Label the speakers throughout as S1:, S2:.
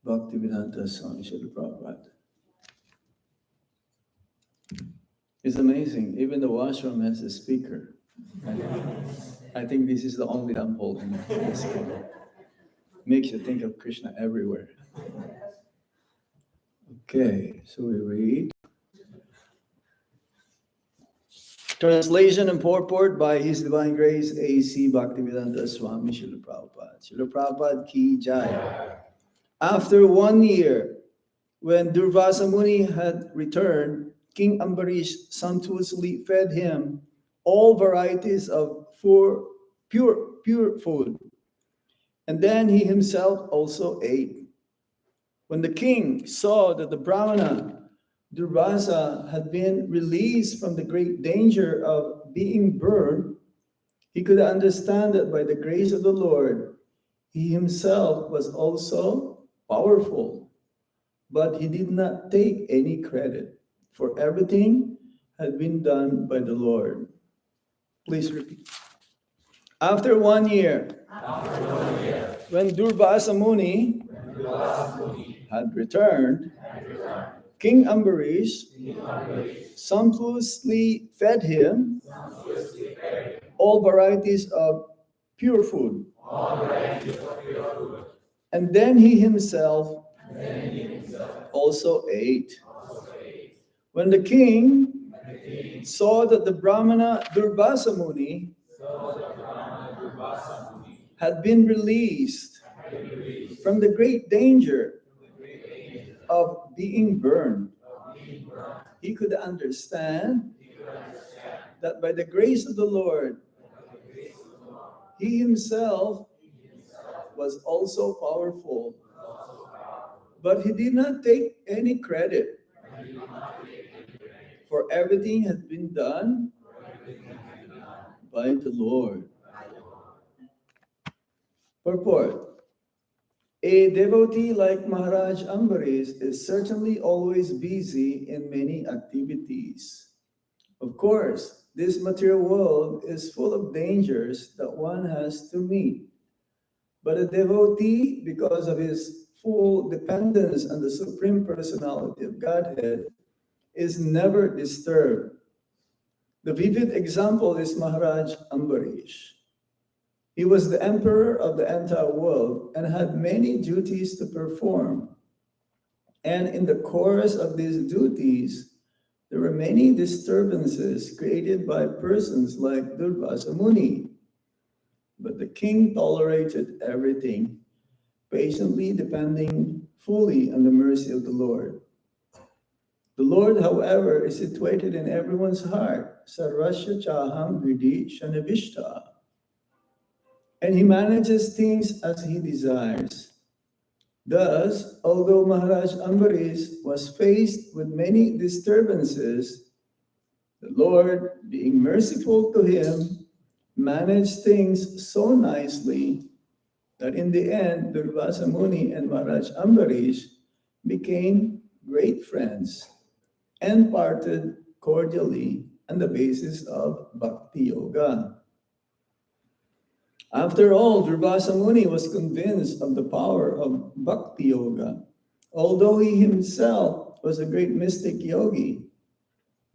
S1: Bhaktivedanta Swami Srila Prabhupada. It's amazing. Even the washroom has a speaker. I think this is the only temple in ISKCON. Makes you think of Krishna everywhere. Okay, so we read. Translation and purport by His Divine Grace A.C. Bhaktivedanta Swami Srila Prabhupada. Srila Prabhupada ki jai. After 1 year, when Duvasa Muni had returned, King Ambarish sumptuously fed him all varieties of pure food. And then he himself also ate. When the king saw that the Brahmana Duvasa had been released from the great danger of being burned, he could understand that by the grace of the Lord, he himself was also powerful. But he did not take any credit, for everything had been done by the Lord. Please repeat. After 1 year, when Duvasa Muni had returned, King Ambarish sumptuously fed him all varieties of pure food. And then he himself also ate. When the king saw that the Brahmana Duvasa Muni had been released from the great danger of being burned, he could understand that by the grace of the Lord, he himself was also powerful. But he did not take any credit, for everything had been done by the Lord. Purport. A devotee like Maharaj Ambarish is certainly always busy in many activities. Of course, this material world is full of dangers that one has to meet. But a devotee, because of his full dependence on the Supreme Personality of Godhead, is never disturbed. The vivid example is Maharaj Ambarish. He was the emperor of the entire world and had many duties to perform. And in the course of these duties, there were many disturbances created by persons like Duvasa Muni. But the king tolerated everything, patiently depending fully on the mercy of the Lord. The Lord, however, is situated in everyone's heart, sarvasya chaham hridi shanavishta, and he manages things as he desires. Thus, although Maharaj Ambarish was faced with many disturbances, the Lord, being merciful to him, managed things so nicely that in the end, Duvasa Muni and Maharaj Ambarish became great friends and parted cordially on the basis of Bhakti Yoga. After all, Duvasa Muni was convinced of the power of Bhakti Yoga, although he himself was a great mystic yogi.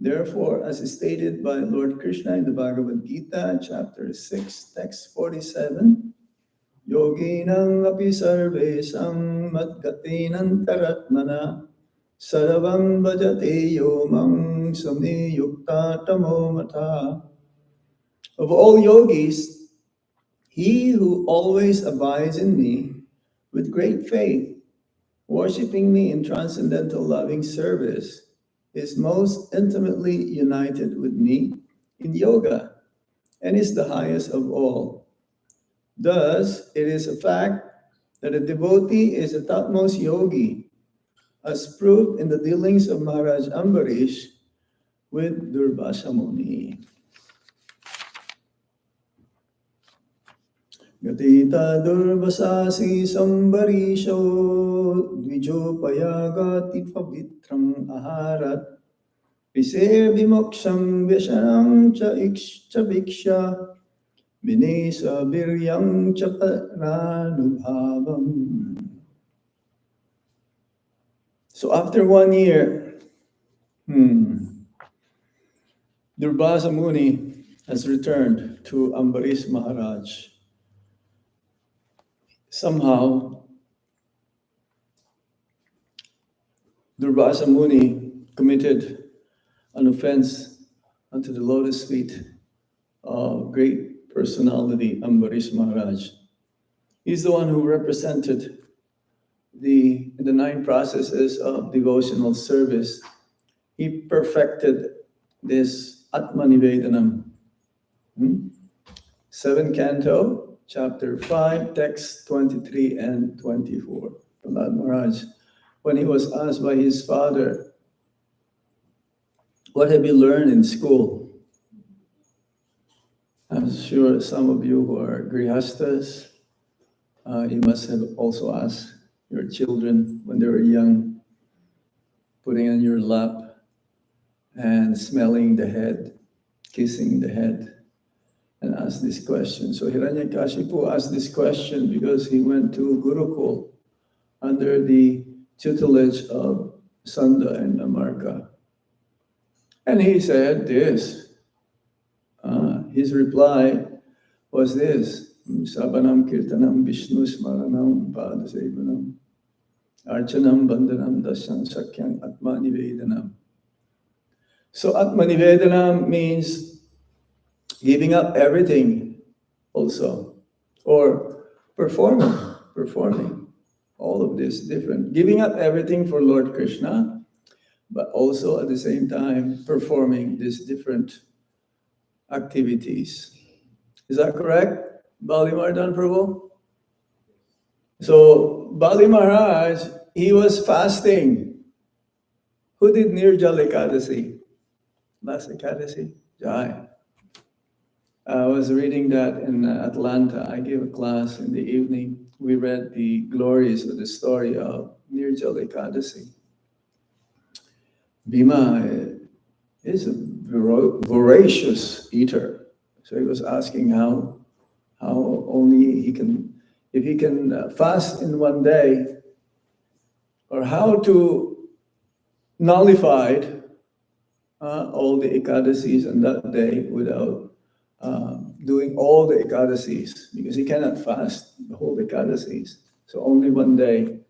S1: Therefore, as stated by Lord Krishna in the Bhagavad Gita, chapter 6, text 47, Yoginam api sarvesam madgatinantaratmana sarvam bhajate yomam sami yukta tamo mata. Of all yogis, he who always abides in me with great faith, worshipping me in transcendental loving service, is most intimately united with me in yoga and is the highest of all. Thus, it is a fact that a devotee is a topmost yogi, as proved in the dealings of Maharaj Ambarish with Duvasa Muni. Gatita Duvasasi Sambarisho Dvijopayagati Pavitram Aharat Pise Vimoksham Vyasanam Cha Iksha Viksha Vinesa Viryam Cha Paranubhavam. So after 1 year, Duvasa Muni has returned to Ambarish Maharaj. Somehow, Duvasa Muni committed an offense unto the lotus feet of great personality Ambarish Maharaj. He's the one who represented the 9 processes of devotional service. He perfected this Atmanivedanam. 7th canto, chapter 5, text 23 and 24. Prahlad Maharaj, when he was asked by his father, what have you learned in school? I'm sure some of you who are grihastas, you must have also asked your children when they were young, putting on your lap and smelling the head, kissing the head, and asked this question. So Hiranyakashipu asked this question because he went to Gurukul under the tutelage of Sanda and Amarka. And he said this. His reply was this: Sabanam Kirtanam Vishnu Smaranam Padasevanam Archanam Bandhanam Dasyam Sakyam Atmanivedanam. So Atmanivedanam means giving up everything also, or performing all of this different. Giving up everything for Lord Krishna, but also at the same time performing these different activities. Is that correct, Bali Mardan Prabhu? So Bali Maharaj, he was fasting. Who did Nirjal Ekadasi? Last Ekadasi? Jai. I was reading that in Atlanta. I gave a class in the evening. We read the glories of the story of Nirjal Ekadasi. Bhima is a voracious eater. So he was asking how only he can, if he can fast in one day, or how to nullify all the Ekadasis on that day without doing all the Ekadasis, because he cannot fast the whole Ekadasis. So only one day.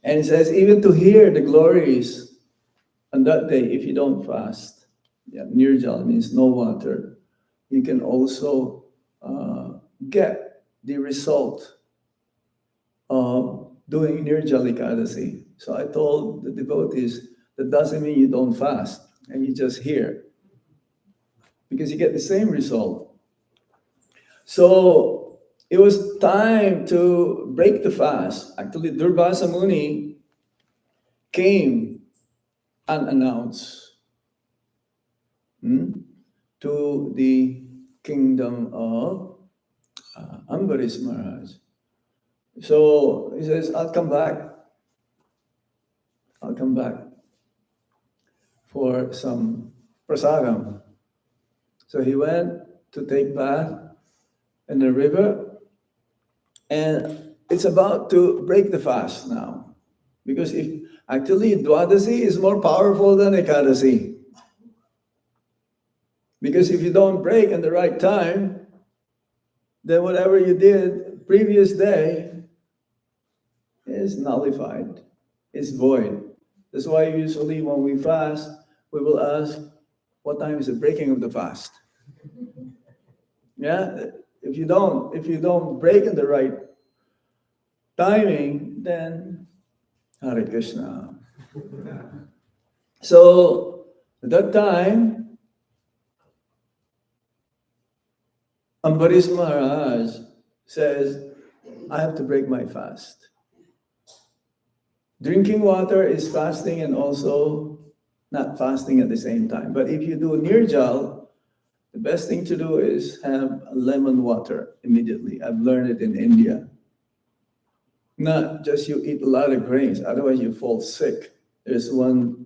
S1: And it says, even to hear the glories on that day, if you don't fast, Nirjal means no water, you can also get the result of doing Nirjal Ekadasi. So I told the devotees, that doesn't mean you don't fast and you just hear, because you get the same result. So it was time to break the fast. Actually, Durvasa Muni came unannounced to the kingdom of Ambarish Maharaj. So he says, I'll come back for some prasadam. So he went to take bath in the river, and it's about to break the fast now. Because if actually Dwadasi is more powerful than Ekadasi. Because if you don't break in the right time, then whatever you did previous day is nullified, it's void. That's why usually when we fast, we will ask, what time is the breaking of the fast? Yeah, if you don't break in the right timing, then Hare Krishna. So at that time, Ambarish Maharaj says, I have to break my fast. Drinking water is fasting and also not fasting at the same time. But if you do Nirjal, the best thing to do is have lemon water immediately. I've learned it in India. Not just you eat a lot of grains, otherwise you fall sick. There's one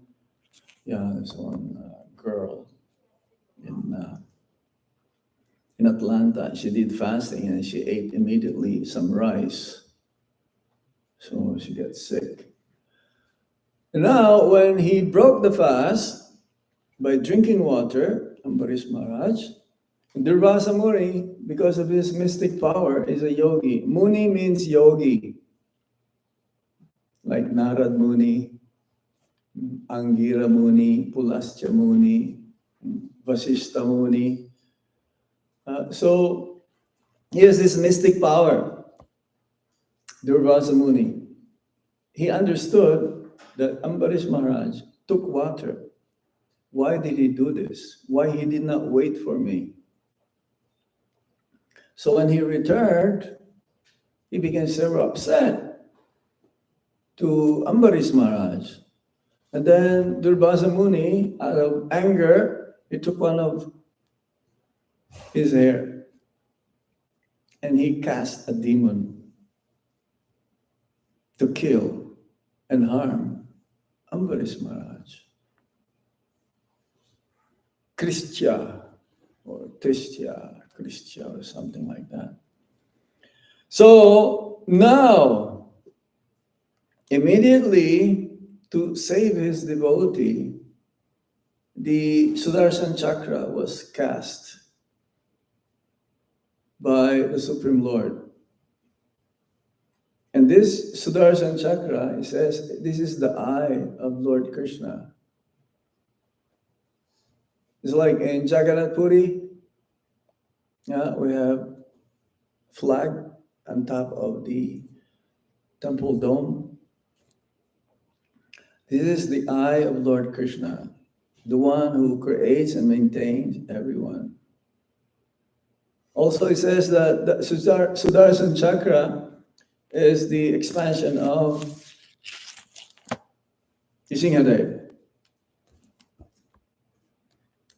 S1: girl in Atlanta. She did fasting and she ate immediately some rice. So she gets sick. And now, when he broke the fast by drinking water, Ambarish Maharaj, Duvasa Muni, because of his mystic power, is a yogi. Muni means yogi, like Narad Muni, Angira Muni, Pulascha Muni, Vasishta Muni. So he has this mystic power, Durvasa Muni. He understood that Ambarish Maharaj took water. Why did he do this? Why he did not wait for me? So when he returned, he became so upset to Ambarish Maharaj. And then Durvasa Muni, out of anger, he took one of his hair and he cast a demon to kill and harm Ambarish Maharaj. Krishya or Krishya or something like that. So now, immediately to save his devotee, the Sudarshan Chakra was cast by the Supreme Lord. And this Sudarshan Chakra, he says, this is the eye of Lord Krishna. It's like in Jagannath Puri, we have flag on top of the temple dome. This is the eye of Lord Krishna, the one who creates and maintains everyone. Also, it says that the Sudarshan Chakra is the expansion of Nrsimhadev.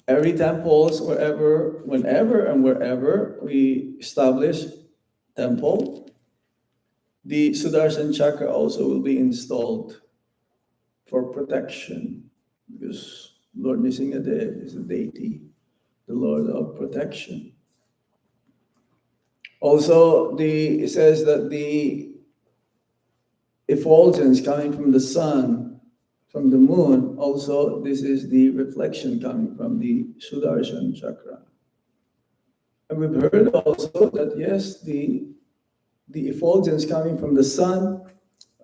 S1: Every temples, whenever and wherever we establish temple, the Sudarshan Chakra also will be installed for protection, because Lord Nrsimhadev is a deity, the Lord of protection. Also, it says that the effulgence coming from the sun, from the moon, also this is the reflection coming from the Sudarshan Chakra. And we've heard also that yes, the effulgence coming from the sun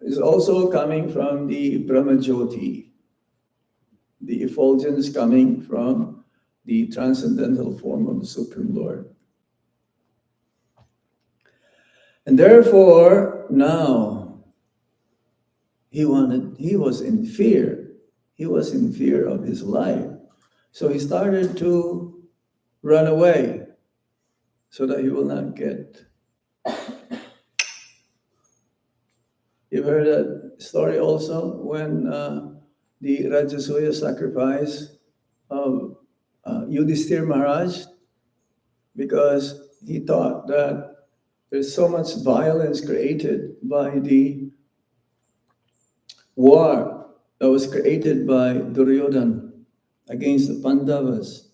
S1: is also coming from the Brahma Jyoti, the effulgence coming from the transcendental form of the Supreme Lord. And therefore, now, he was in fear. He was in fear of his life. So he started to run away so that he will not get. You've heard that story also when the Rajasuya sacrifice of Yudhishthira Maharaj, because he thought that there's so much violence created by the war that was created by Duryodhana against the Pandavas.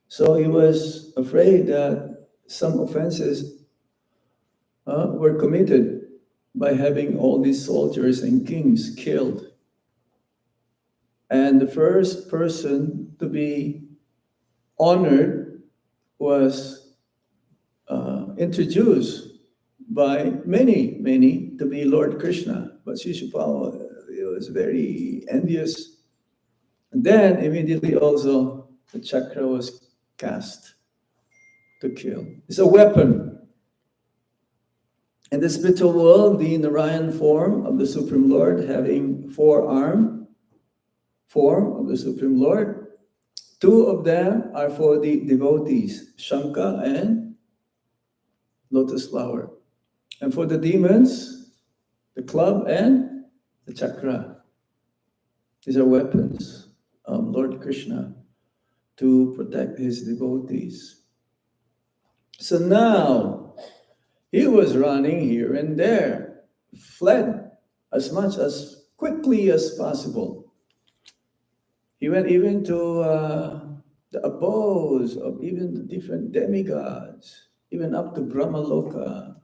S1: So he was afraid that some offenses were committed by having all these soldiers and kings killed. And the first person to be honored was introduced by many to be Lord Krishna. But Shishupal was very envious. And then immediately also the chakra was cast to kill. It's a weapon. In the spiritual world, the Narayan form of the Supreme Lord, having four-arm form of the Supreme Lord, two of them are for the devotees, Shankha and lotus flower. And for the demons, the club and the chakra. These are weapons of Lord Krishna to protect his devotees. So now, he was running here and there, fled as quickly as possible. He went even to the abodes of even the different demigods, even up to Brahmaloka.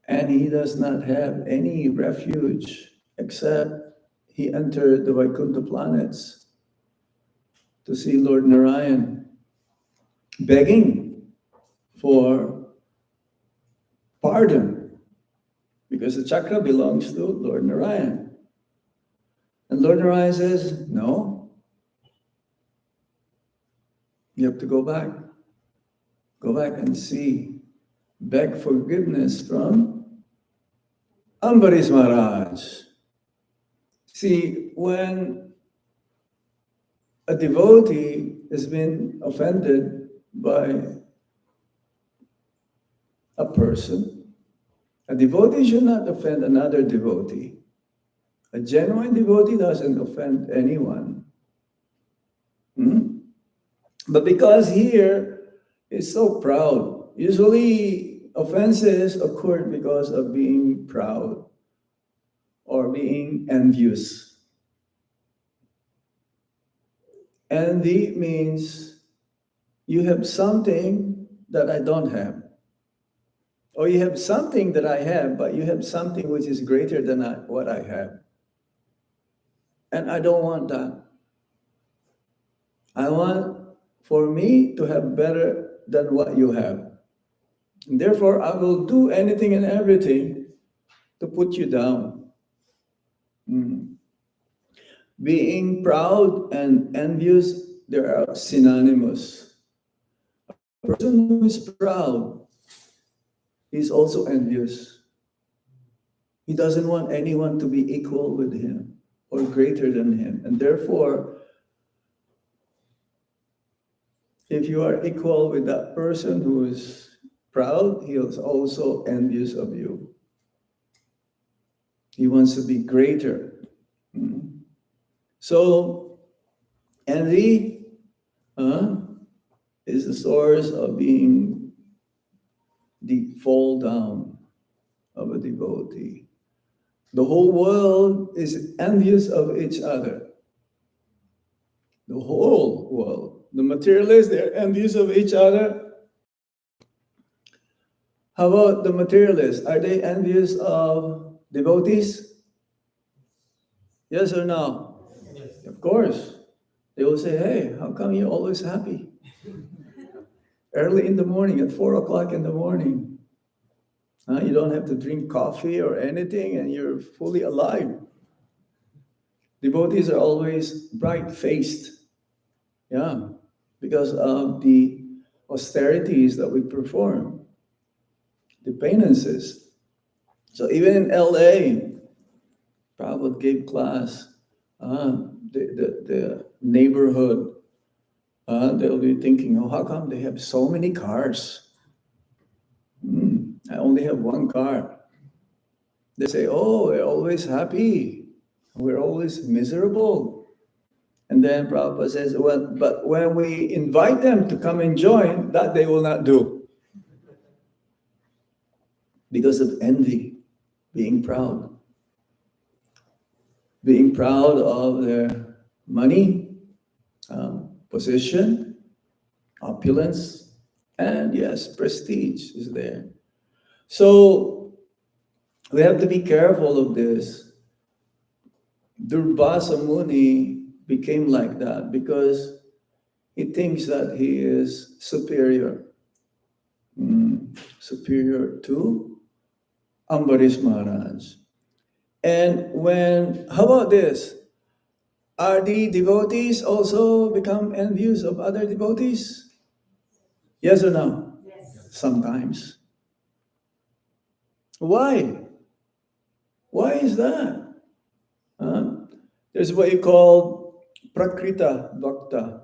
S1: And he does not have any refuge except he entered the Vaikuntha planets to see Lord Narayan, begging for pardon, because the chakra belongs to Lord Narayan. And Lord Narayan says, no, you have to go back. Go back and see. Beg forgiveness from Ambarish Maharaj. See, when a devotee has been offended by a person, a devotee should not offend another devotee. A genuine devotee doesn't offend anyone. But because here is so proud, usually offenses occur because of being proud or being envious. Envy means you have something that I don't have. Or you have something that I have, but you have something which is greater than what I have. And I don't want that. I want for me to have better than what you have. And therefore, I will do anything and everything to put you down. Being proud and envious, they are synonymous. A person who is proud is also envious. He doesn't want anyone to be equal with him or greater than him. And therefore, if you are equal with that person who is proud, he is also envious of you. He wants to be greater. So, envy is the source of being the fall down of a devotee. The whole world is envious of each other. The whole world. The materialists, they're envious of each other. How about the materialists? Are they envious of devotees? Yes or no? Yes. Of course. They will say, hey, how come you're always happy? Early in the morning, at 4 o'clock in the morning. You don't have to drink coffee or anything, and you're fully alive. Devotees are always bright-faced. Yeah, because of the austerities that we perform, the penances. So even in LA, Prabhupada gave class, the neighborhood, they'll be thinking, oh, how come they have so many cars? I only have one car. They say, oh, we're always happy. We're always miserable. And then Prabhupada says, well, but when we invite them to come and join, that they will not do. Because of envy, being proud. Being proud of their money, position, opulence, and yes, prestige is there. So we have to be careful of this. Duvasa Muni became like that because he thinks that he is superior. Superior to Ambarish Maharaj. And how about this? Are the devotees also become envious of other devotees? Yes or no? Yes. Sometimes. Why? Why is that? There's what you call Prakrita Bhakta,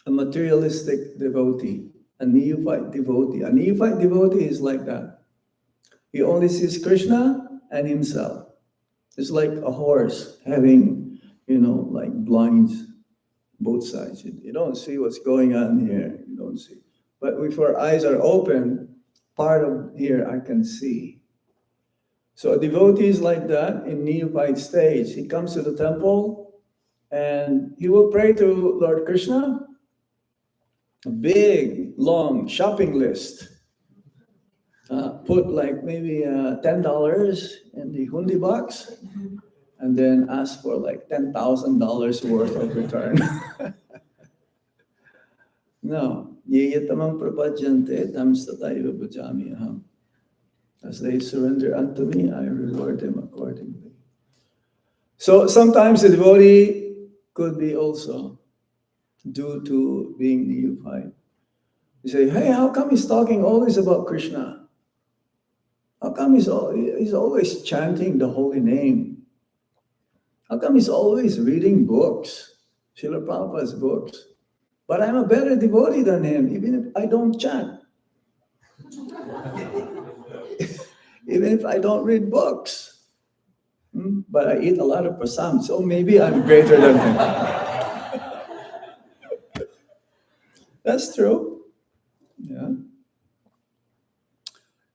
S1: a materialistic devotee, a neophyte devotee. A neophyte devotee is like that. He only sees Krishna and himself. It's like a horse having, like blinds, both sides. You don't see what's going on here. You don't see. But if our eyes are open, part of here I can see. So a devotee is like that in neophyte stage. He comes to the temple and he will pray to Lord Krishna. A big, long shopping list. put like maybe $10 in the hundi box, and then ask for like $10,000 worth of return. No. Yeyatamam prapajyante tamstataiva bhajami aham. As they surrender unto me, I reward them accordingly. So sometimes the devotee could be also due to being neophyte. You say, hey, how come he's talking always about Krishna? How come he's always chanting the holy name? How come he's always reading books, Srila Prabhupada's books? But I'm a better devotee than him, even if I don't chant. Even if I don't read books. But I eat a lot of prasam, so maybe I'm greater than him. That's true. Yeah.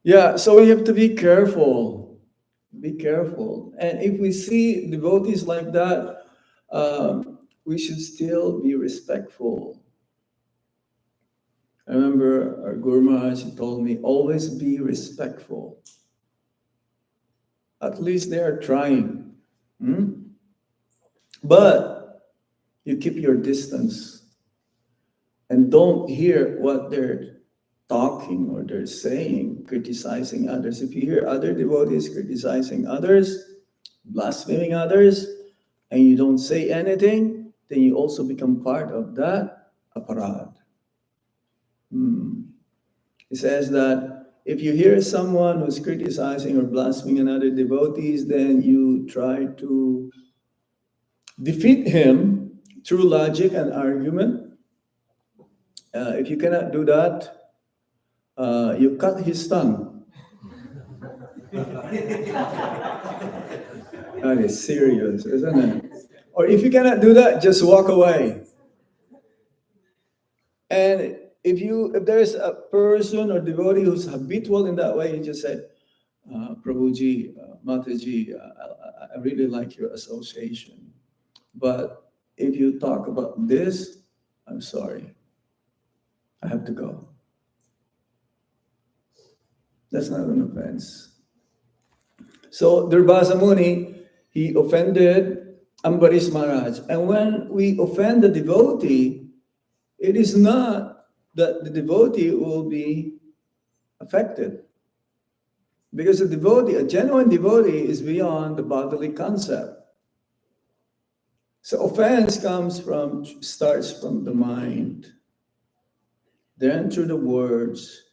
S1: Yeah, so we have to be careful. Be careful. And if we see devotees like that, we should still be respectful. I remember our Guru Maharaj told me, always be respectful. At least they are trying. But you keep your distance and don't hear what they're talking or they're saying, criticizing others. If you hear other devotees criticizing others, blaspheming others, and you don't say anything, then you also become part of that aparad. It says that if you hear someone who's criticizing or blaspheming another devotees, then you try to defeat him through logic and argument. If you cannot do that, you cut his tongue. That is serious, isn't it? Or if you cannot do that, just walk away. And if there's a person or devotee who's habitual in that way, you just say, Prabhuji, Mataji, I really like your association. But if you talk about this, I'm sorry. I have to go. That's not an offense. So Duvasa Muni, he offended Ambarish Maharaj. And when we offend the devotee, it is not that the devotee will be affected. Because a devotee, a genuine devotee, is beyond the bodily concept. So offense starts from the mind, then through the words,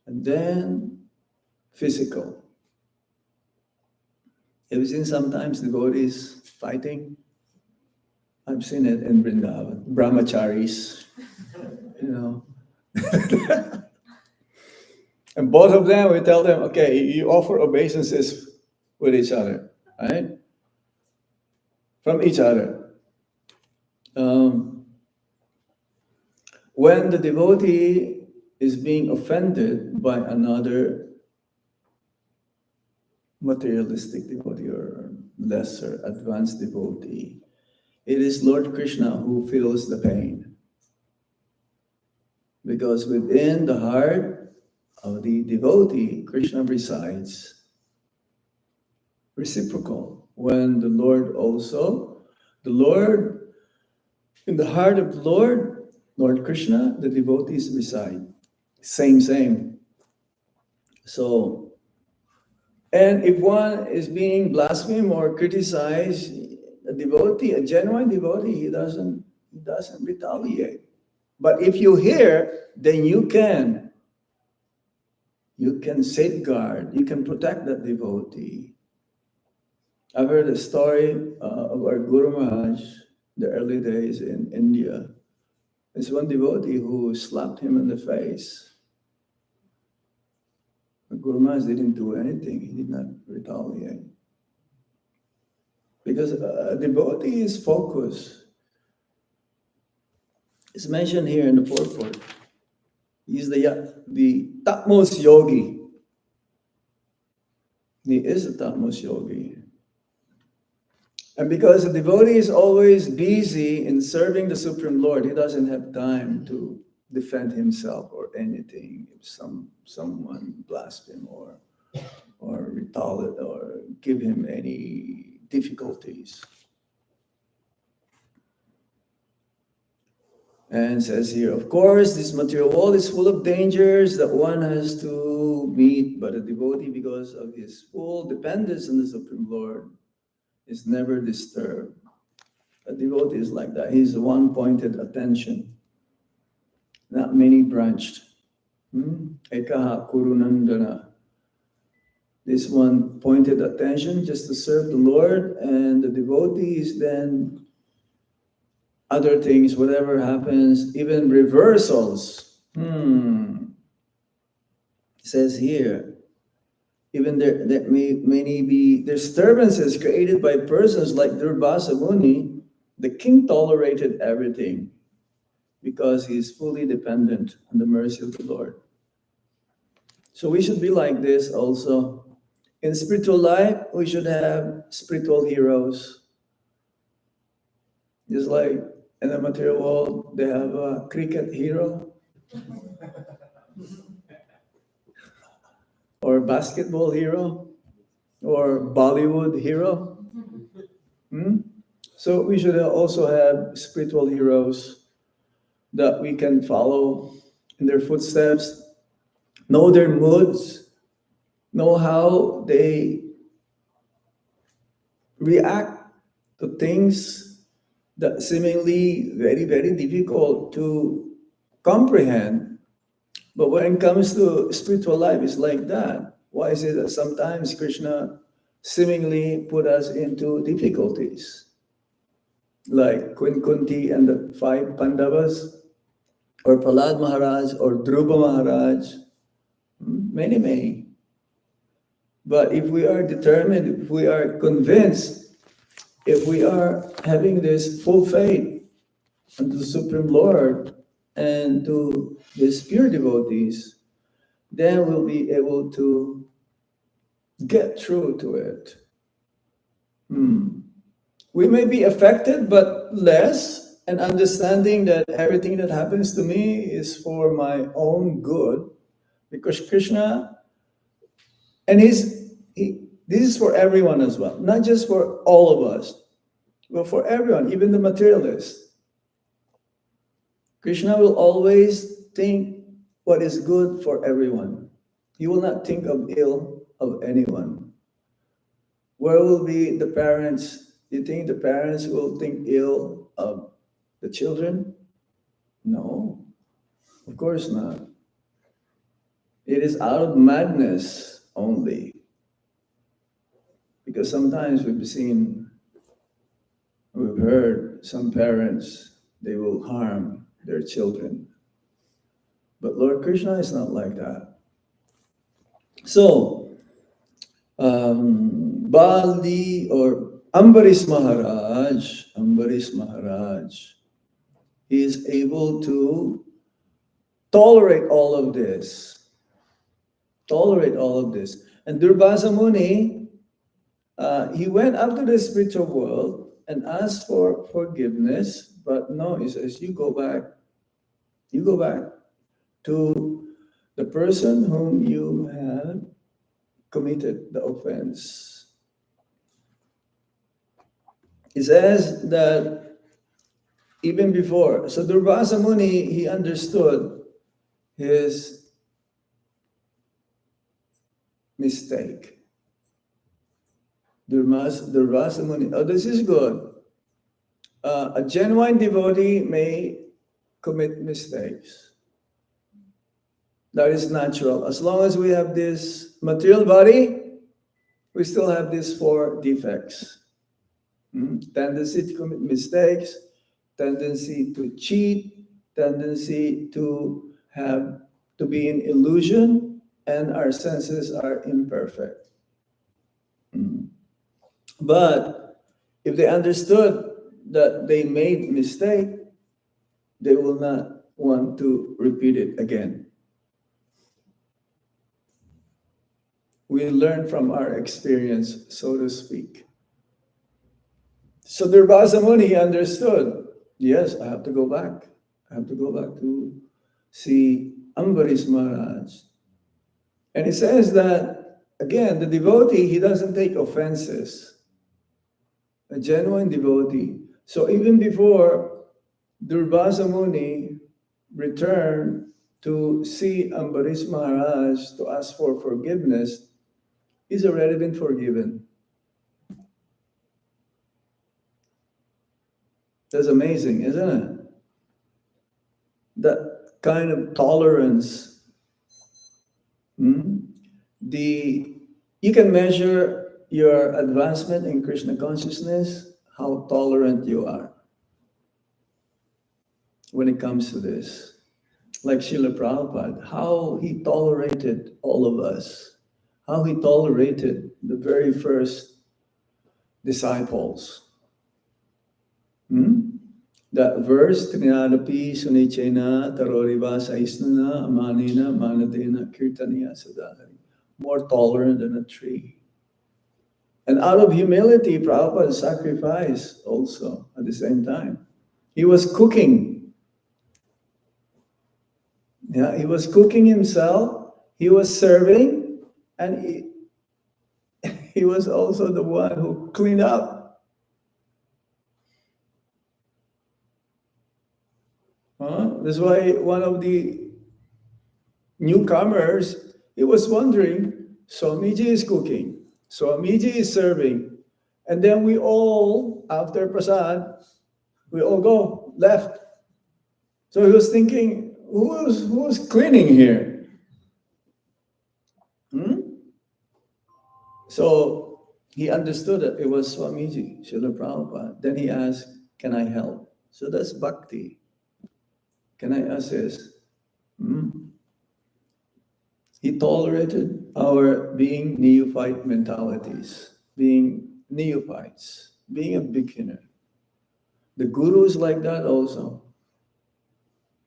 S1: and then physical. Have you seen sometimes devotees fighting? I've seen it in Vrindavan, brahmacharis, you know. And both of them, we tell them, okay, you offer obeisances with each other, right? From each other. When the devotee is being offended by another materialistic devotee or lesser advanced devotee, it is Lord Krishna who feels the pain. Because within the heart of the devotee, Krishna resides. Reciprocal. When the Lord, in the heart of the Lord Krishna, the devotees reside. Same. So, and if one is being blasphemed or criticized, a genuine devotee, he doesn't retaliate. But if you hear, then you can safeguard, you can protect that devotee. I've heard a story of our Guru Maharaj, the early days in India. There's one devotee who slapped him in the face. The Guru Maharaj didn't do anything, he did not retaliate. Because a devotee is focused. It's mentioned here in the purport. He's the topmost yogi. He is the topmost yogi. And because the devotee is always busy in serving the Supreme Lord, he doesn't have time to defend himself or anything if someone blaspheme or retaliate or give him any difficulties. And says here, of course, this material world is full of dangers that one has to meet, but a devotee, because of his full dependence on the Supreme Lord, is never disturbed. A devotee is like that. He's one-pointed attention, not many-branched. Ekaha kurunandana. This one pointed attention just to serve the Lord, and the devotee is then other things, whatever happens, even reversals. It says here, even there may be disturbances created by persons like Duvasa Muni. The king tolerated everything because he is fully dependent on the mercy of the Lord. So we should be like this also. In spiritual life, we should have spiritual heroes. Just like in the material world, they have a cricket hero or basketball hero or Bollywood hero. So we should also have spiritual heroes that we can follow in their footsteps, know their moods, know how they react to things that seemingly very, very difficult to comprehend. But when it comes to spiritual life, it's like that. Why is it that sometimes Krishna seemingly put us into difficulties? Like Queen Kunti and the 5 Pandavas, or Prahlad Maharaj, or Dhruva Maharaj, many. But if we are determined, if we are convinced, if we are having this full faith unto the Supreme Lord and to His pure devotees, then we'll be able to get through to it. We may be affected, but less, and understanding that everything that happens to me is for my own good, because Krishna, and this is for everyone as well, not just for all of us, but for everyone, even the materialist. Krishna will always think what is good for everyone. He will not think of ill of anyone. Where will be the parents? You think the parents will think ill of the children? No, of course not. It is out of madness only. Because sometimes we've heard some parents, they will harm their children. But Lord Krishna is not like that. So, Bali or Ambarish Maharaj is able to tolerate all of this. And Duvasa Muni, he went up to the spiritual world and asked for forgiveness, but no, he says, you go back to the person whom you had committed the offense. He says that even before, so Duvasa Muni, he understood his mistake. Duvasa Muni, oh, this is good. A genuine devotee may commit mistakes. That is natural. As long as we have this material body, we still have these 4 defects. Tendency to commit mistakes, tendency to cheat, tendency to be in illusion, and our senses are imperfect. But if they understood that they made mistake, they will not want to repeat it again. We learn from our experience, so to speak. So Duvasa Muni, he understood, yes, I have to go back. I have to go back to see Ambarish Maharaj. And it says that, again, the devotee, he doesn't take offenses. A genuine devotee. So even before Duvasa Muni returned to see Ambarish Maharaj to ask for forgiveness, he's already been forgiven. That's amazing, isn't it? That kind of tolerance. You can measure your advancement in Krishna consciousness, how tolerant you are when it comes to this. Like Srila Prabhupada, how he tolerated all of us, how he tolerated the very first disciples. That verse, Trinadapi Sunichena Taroriva Saisnana Amanina Manadena Kirtaniya Sadhari. More tolerant than a tree. And out of humility, Prabhupada sacrificed also at the same time. He was cooking. Yeah, he was cooking himself, he was serving, and he was also the one who cleaned up. That's why one of the newcomers, he was wondering, Swamiji is cooking, Swamiji is serving, and then we all, after prasad, we all go left. So he was thinking, who's cleaning here? So he understood that it was Swamiji, Srila Prabhupada. Then he asked, can I help? So that's bhakti. Can I assist? He tolerated our being neophyte mentalities, being neophytes, being a beginner. The guru is like that also.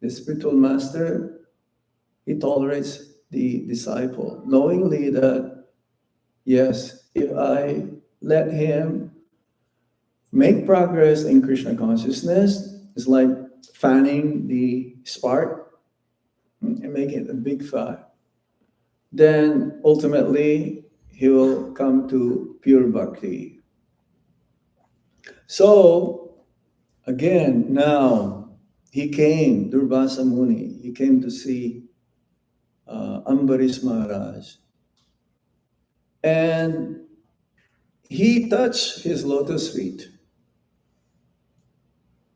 S1: The spiritual master, he tolerates the disciple, knowingly that, yes, if I let him make progress in Krishna consciousness, it's like fanning the spark and making it a big fire. Then ultimately he will come to pure bhakti. So again, now he came, Duvasa Muni, he came to see Ambarish Maharaj. And he touched his lotus feet.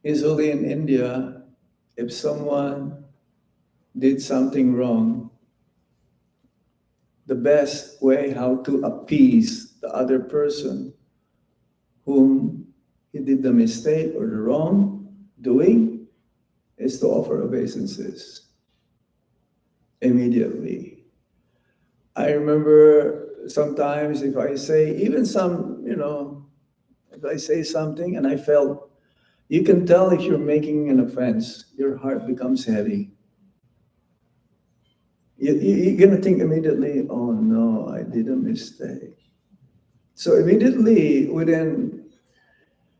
S1: Usually in India, if someone did something wrong, the best way how to appease the other person whom he did the mistake or the wrong doing is to offer obeisances immediately. I remember sometimes if I say, even some, if I say something and I felt, you can tell if you're making an offense, your heart becomes heavy. You're going to think immediately, oh no, I did a mistake. So immediately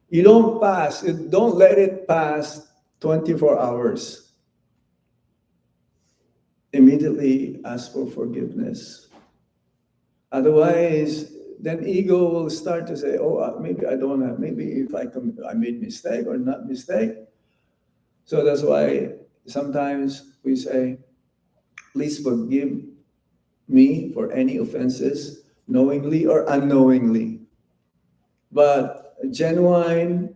S1: you don't let it pass 24 hours. Immediately ask for forgiveness. Otherwise, then ego will start to say, oh, maybe I don't have, maybe if I made mistake or not mistake. So that's why sometimes we say, please forgive me for any offenses, knowingly or unknowingly. But genuine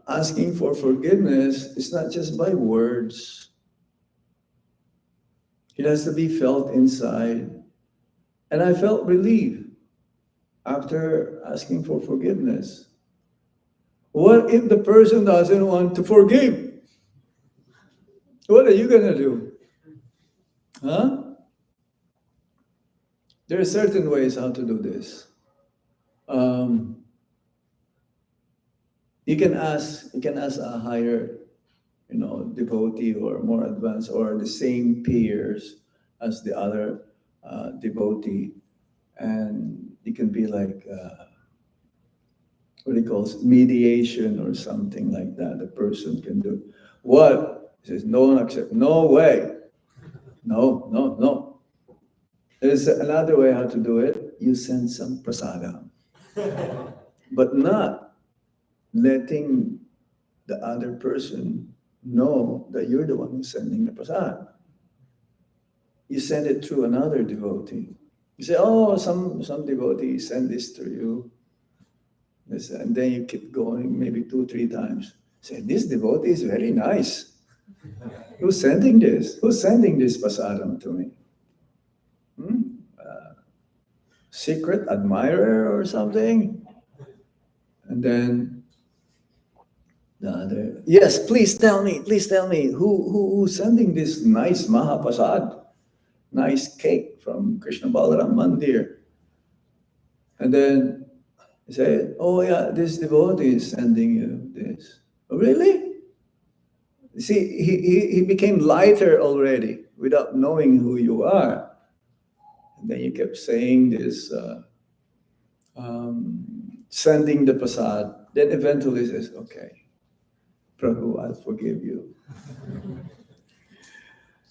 S1: asking for forgiveness is not just by words. It has to be felt inside. And I felt relief after asking for forgiveness. What if the person doesn't want to forgive? What are you going to do? There are certain ways how to do this. You can ask a higher, devotee or more advanced or the same peers as the other devotee, and it can be like what he calls mediation or something like that. The person can do what He says, don't accept. No way. No, no, no. There's another way how to do it. You send some prasadam, but not letting the other person know that you're the one who's sending the prasad. You send it through another devotee. You say, oh, some devotee send this to you. And then you keep going maybe 2-3 times. Say, this devotee is very nice. Who's sending this? Who's sending this prasadam to me? Secret admirer or something? And then the other, yes, please tell me, who's sending this nice Mahaprasad, nice cake from Krishna Balaram Mandir? And then you say, oh yeah, this devotee is sending you this. Oh, really? See, he became lighter already without knowing who you are. And then you kept saying this, sending the prasad. Then eventually says, okay, Prabhu, I'll forgive you.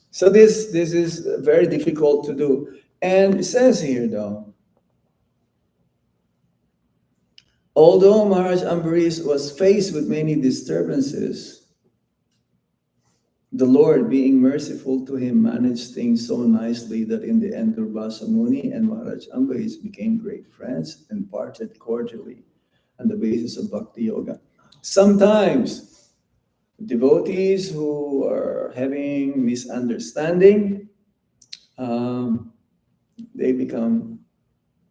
S1: So this is very difficult to do. And it says here though, although Maharaj Ambarish was faced with many disturbances, the Lord, being merciful to him, managed things so nicely that in the end Duvasa Muni and Maharaj Ambarish became great friends and parted cordially on the basis of Bhakti Yoga. Sometimes devotees who are having misunderstanding, they become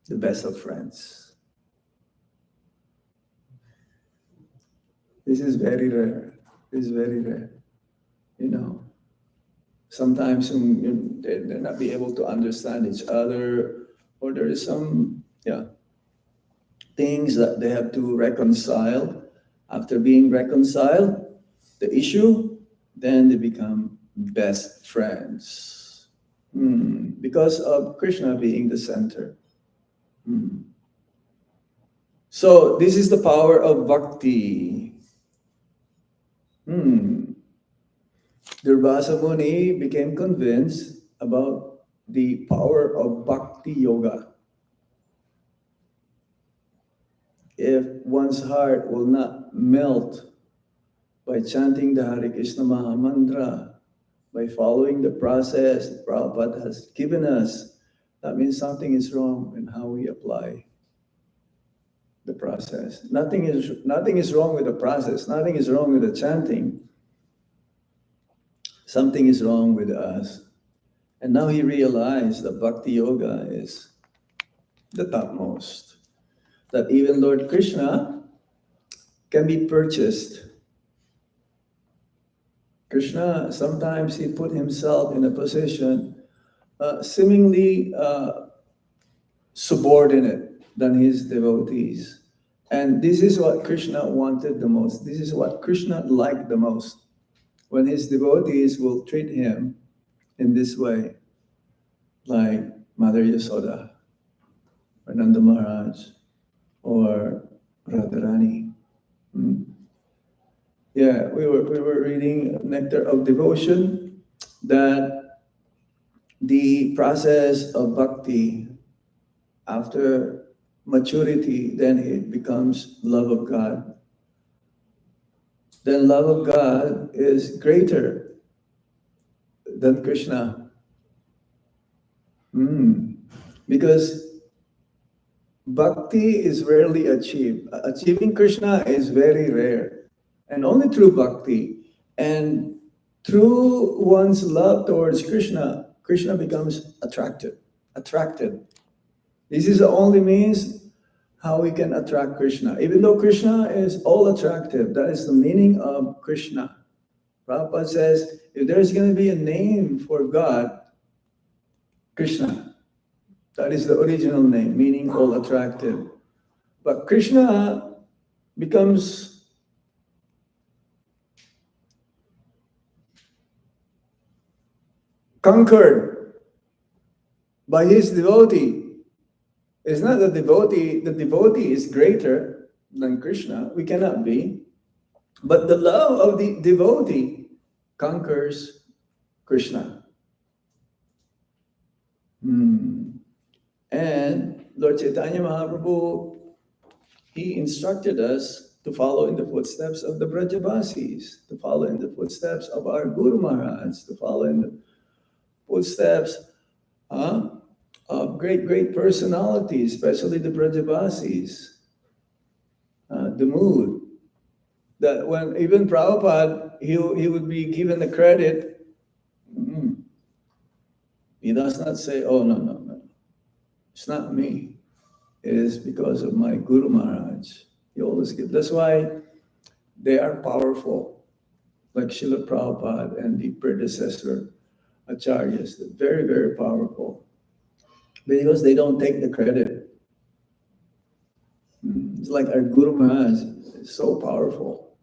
S1: the best of friends. This is very rare. This is very rare. You know, sometimes they're not be able to understand each other, or there is some things that they have to reconcile. After being reconciled, the issue, then they become best friends because of Krishna being the center. So this is the power of bhakti. Duvasa Muni became convinced about the power of bhakti yoga. If one's heart will not melt by chanting the Hare Krishna Maha Mantra, by following the process that Prabhupada has given us, that means something is wrong in how we apply the process. Nothing is wrong with the process. Nothing is wrong with the chanting. Something is wrong with us. And now he realized that Bhakti Yoga is the topmost. That even Lord Krishna can be purchased. Krishna, sometimes he put himself in a position seemingly subordinate than his devotees. And this is what Krishna wanted the most. This is what Krishna liked the most. When his devotees will treat him in this way, like Mother Yasoda, or Nanda Maharaj, or Radharani. Yeah, we were reading Nectar of Devotion, that the process of bhakti, after maturity, then it becomes love of God. Then love of God is greater than Krishna. Because bhakti is rarely achieved. Achieving Krishna is very rare. And only through bhakti and through one's love towards Krishna, Krishna becomes attracted. This is the only means how we can attract Krishna. Even though Krishna is all attractive, that is the meaning of Krishna. Prabhupada says, if there's going to be a name for God, Krishna. That is the original name, meaning all attractive. But Krishna becomes conquered by his devotee. It's not the devotee is greater than Krishna. We cannot be. But the love of the devotee conquers Krishna. And Lord Chaitanya Mahaprabhu, he instructed us to follow in the footsteps of the Brajavasis, to follow in the footsteps of our Guru Maharaj, to follow in the footsteps of great personalities, especially the Brajavasis. The mood that when even Prabhupada, he would be given the credit. He does not say, oh, no, it's not me. It is because of my Guru Maharaj. He always gives. That's why they are powerful, like Srila Prabhupada and the predecessor Acharyas. They're very powerful because they don't take the credit. It's like our Guru Maharaj is so powerful.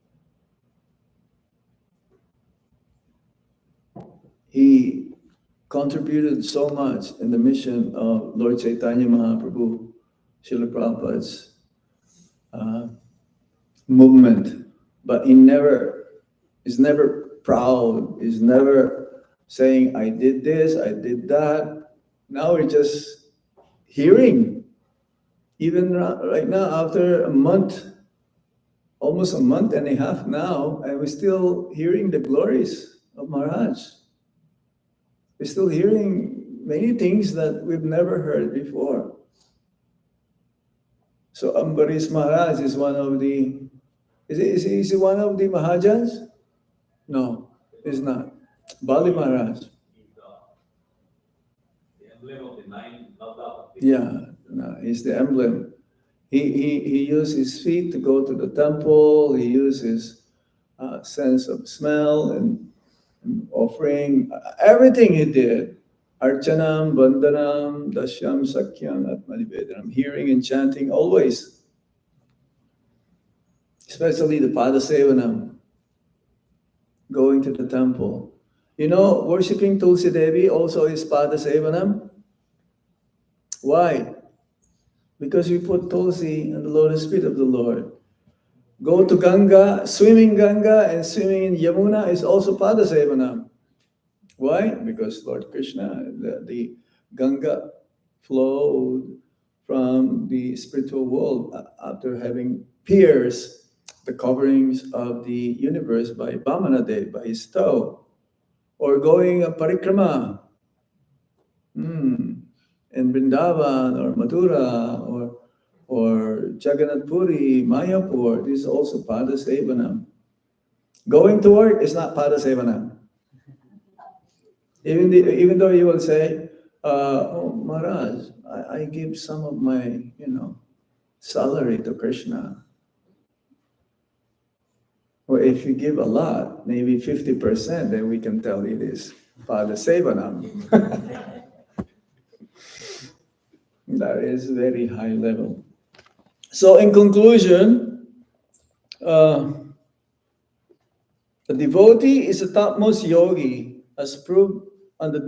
S1: He contributed so much in the mission of Lord Chaitanya Mahaprabhu, Srila Prabhupada's movement, but he is never proud, is never saying, I did this, I did that. Now we're just hearing. Even right now, after a month, almost a month and a half now, and we're still hearing the glories of Maharaj. We're still hearing many things that we've never heard before. So Ambarish Maharaj is one of the, is he one of the Mahajans? No, he's not. Bali Maharaj.
S2: The emblem of the nine Navdapa.
S1: Yeah, no, he's the emblem. He used his feet to go to the temple. He used his sense of smell and offering, everything he did. Archanam, Vandanam, Dashyam, Sakyam, Atmanivedanam, hearing and chanting always. Especially the Padasevanam, going to the temple. You know, worshipping Tulsi Devi also is Padasevanam. Why? Because we put Tulsi on the lotus feet of the Lord. Go to Ganga, swimming and swimming in Yamuna is also Padasevanam. Why? Because Lord Krishna, the Ganga flowed from the spiritual world after having pierced the coverings of the universe by Vamanadev, by his toe, or going a parikrama in Vrindavan or Mathura or Jagannath Puri, Mayapur. This is also Padasevanam. Going to work is not Padasevanam. Even though you will say, oh, Maharaj, I give some of my, salary to Krishna. Or if you give a lot, maybe 50%, then we can tell it is Padasevanam. That is very high level. So in conclusion, the devotee is the topmost yogi, as proved in the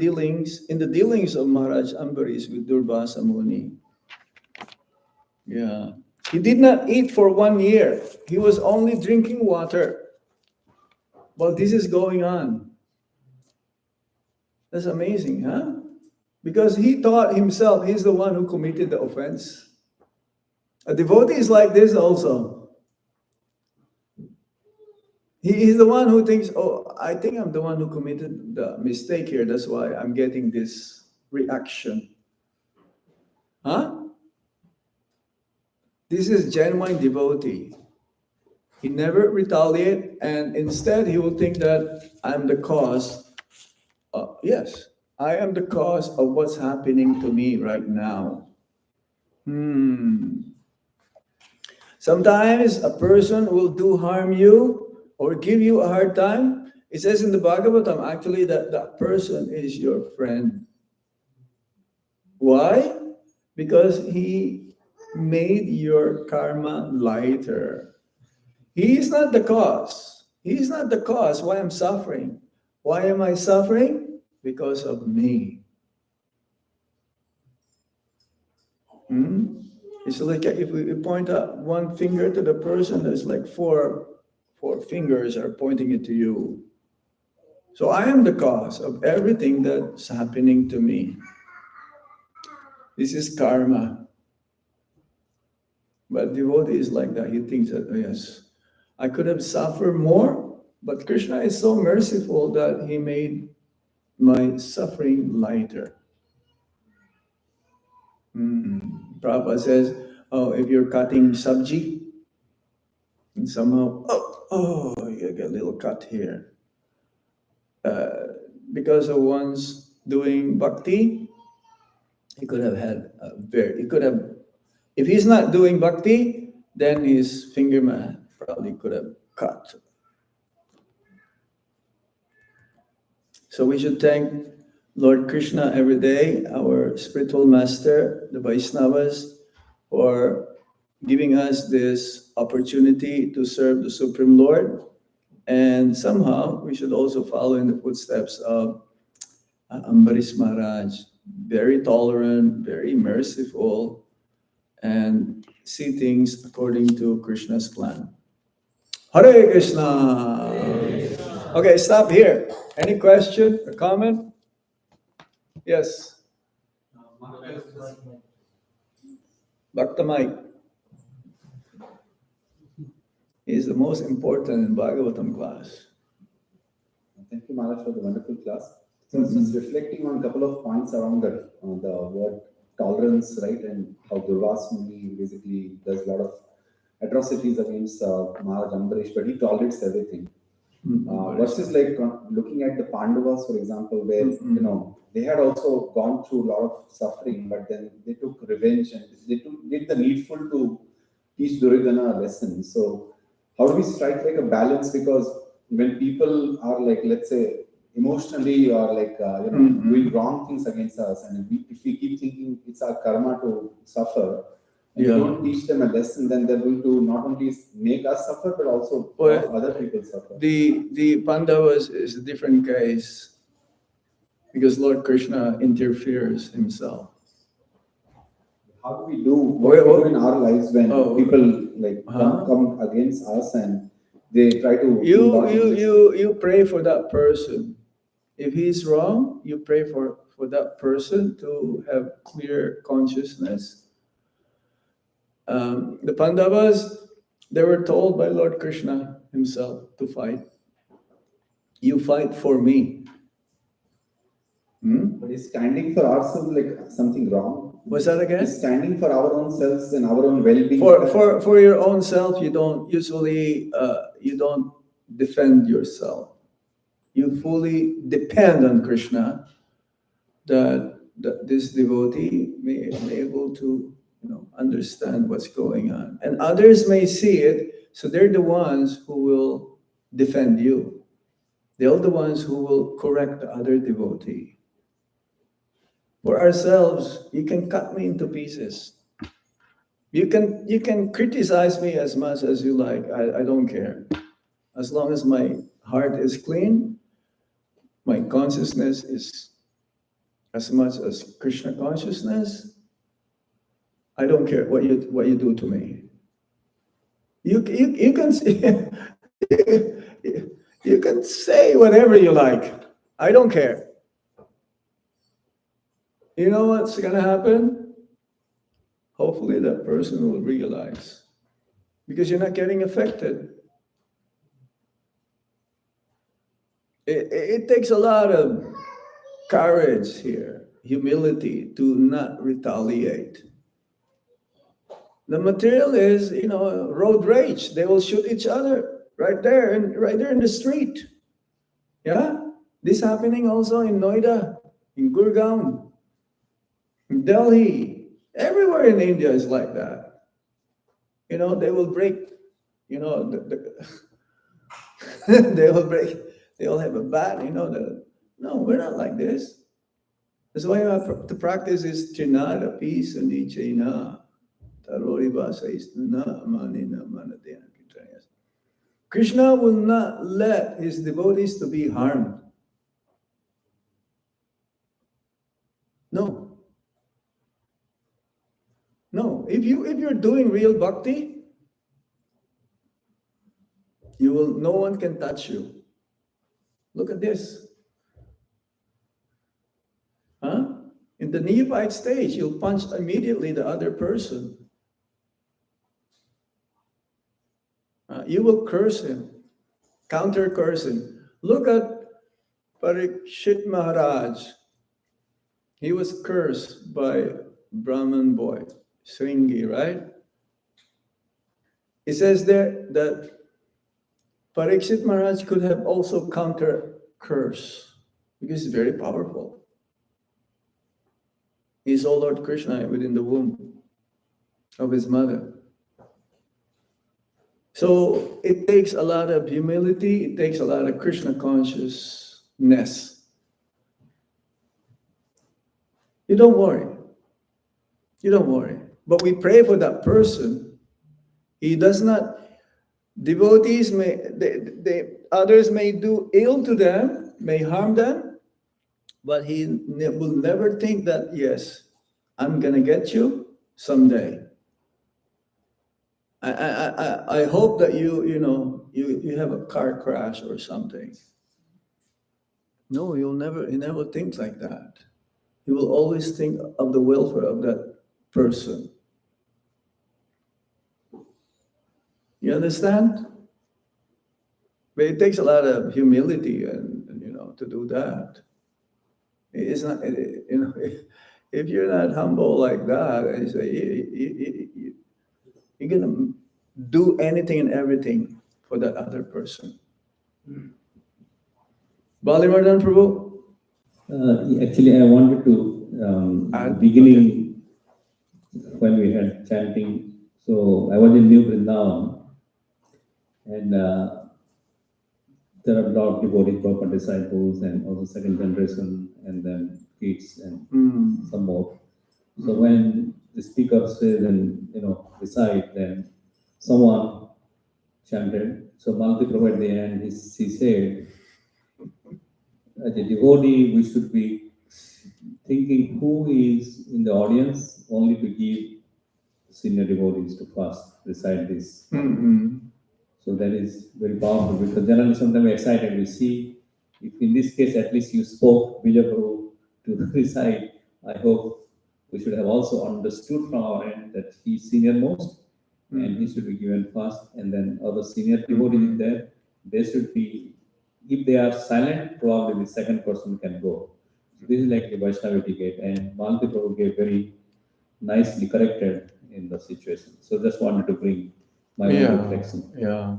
S1: dealings of Maharaj Ambarish with Duvasa Muni. Yeah. He did not eat for 1 year. He was only drinking water while this is going on. That's amazing, huh? Because he thought himself he's the one who committed the offense. A devotee is like this also. He's the one who thinks, oh, I think I'm the one who committed the mistake here. That's why I'm getting this reaction. Huh? This is genuine devotee. He never retaliates, and instead he will think that I'm the cause. Yes, I am the cause of what's happening to me right now. Sometimes a person will do harm you or give you a hard time. It says in the Bhagavatam actually that that person is your friend. Why? Because he made your karma lighter. He is not the cause. He is not the cause why I'm suffering. Why am I suffering? Because of me. It's like if we point out one finger to the person, there's like four fingers are pointing it to you. So I am the cause of everything that's happening to me. This is karma. But devotee is like that. He thinks that, oh, yes, I could have suffered more, but Krishna is so merciful that he made my suffering lighter. Prabhupada says, oh, if you're cutting sabji, and somehow, you get a little cut here. Because of one's doing bhakti, he could have had he could have, if he's not doing bhakti, then his fingerman probably could have cut. So we should thank Lord Krishna every day, our spiritual master, the Vaishnavas, for giving us this opportunity to serve the Supreme Lord. And somehow we should also follow in the footsteps of Ambarish Maharaj, very tolerant, very merciful, and see things according to Krishna's plan. Hare Krishna! Okay, stop here. Any question or comment? Yes, Bhakta Mike. He's the most important in Bhagavatam class.
S3: Thank you, Maharaj, for the wonderful class. So I was just reflecting on a couple of points around the word tolerance, right, and how Duvasa Muni basically does a lot of atrocities against Maharaj Ambarish, but he tolerates everything. Versus like looking at the Pandavas, for example, where they had also gone through a lot of suffering, but then they took revenge and did the needful to teach Duryodhana a lesson. So how do we strike like a balance? Because when people are like, let's say, emotionally or like doing wrong things against us, and if we keep thinking it's our karma to suffer, and we don't teach them a lesson, then they're going to not only make us suffer, but also other people suffer.
S1: The Pandavas is a different case because Lord Krishna interferes himself.
S3: How do we do what we do in our lives when people like come against us and they try to
S1: you pray for that person. If he's wrong, you pray for that person to have clear consciousness. The Pandavas, they were told by Lord Krishna himself to fight. You fight for me.
S3: But is standing for ourselves like something wrong?
S1: What's that again?
S3: Is standing for our own selves and our own well-being.
S1: For your own self, you don't usually you don't defend yourself. You fully depend on Krishna that this devotee may be able to understand what's going on, and others may see it, so they're the ones who will defend you. They're the ones who will correct the other devotee. For ourselves, you can cut me into pieces. You can criticize me as much as you like. I don't care. As long as my heart is clean, my consciousness is as much as Krishna consciousness, I don't care what you do to me. You can say, you can say whatever you like. I don't care. You know what's gonna happen? Hopefully that person will realize, because you're not getting affected. It takes a lot of courage here, humility, to not retaliate. The material is, road rage. They will shoot each other right there in the street. Yeah, this happening also in Noida, in Gurgaon, in Delhi, everywhere in India is like that. They will break. They will break. They will have a bat. No, we're not like this. That's why you have to practice is Trinada, peace, and Ichena. Krishna will not let his devotees to be harmed. No. No. If you're doing real bhakti, no one can touch you. Look at this. Huh? In the Neophyte stage, you'll punch immediately the other person. You will curse him, counter curse him. Look at Parikshit Maharaj. He was cursed by Brahman boy, Sringi, right? It says there that Parikshit Maharaj could have also counter curse because he's very powerful. He saw Lord Krishna within the womb of his mother. So it takes a lot of humility, it takes a lot of Krishna consciousness. You don't worry. You don't worry. But we pray for that person. He does not, devotees others may do ill to them, may harm them, but he will never think that, yes, I'm going to get you someday. I hope that you have a car crash or something. No, he never thinks like that. He will always think of the welfare of that person. You understand? But it takes a lot of humility and to do that. It's not, if you're not humble like that, you're gonna do anything and everything for that other person. Balimardan Prabhu?
S4: Actually, I wanted to, beginning, when we had chanting, so I was in New Vrindavan, and there are a lot of devotees, proper disciples, and also second generation, and then kids, and some more. So when the speaker said and recite, then someone chanted. So Malati Prabhu at the end, he said, as a devotee, we should be thinking who is in the audience, only to give senior devotees to first recite this. So that is very powerful, because generally sometimes we're excited. We see, if in this case at least you spoke Vijayaguru to recite, I hope we should have also understood from our end that he's senior most, and he should be given first, and then other senior devotees there, they should be, if they are silent, probably the second person can go. So this is like the Vaishnava etiquette, and Malati Prabhu gave very nicely corrected in the situation. So just wanted to bring my own reflection.
S1: Yeah.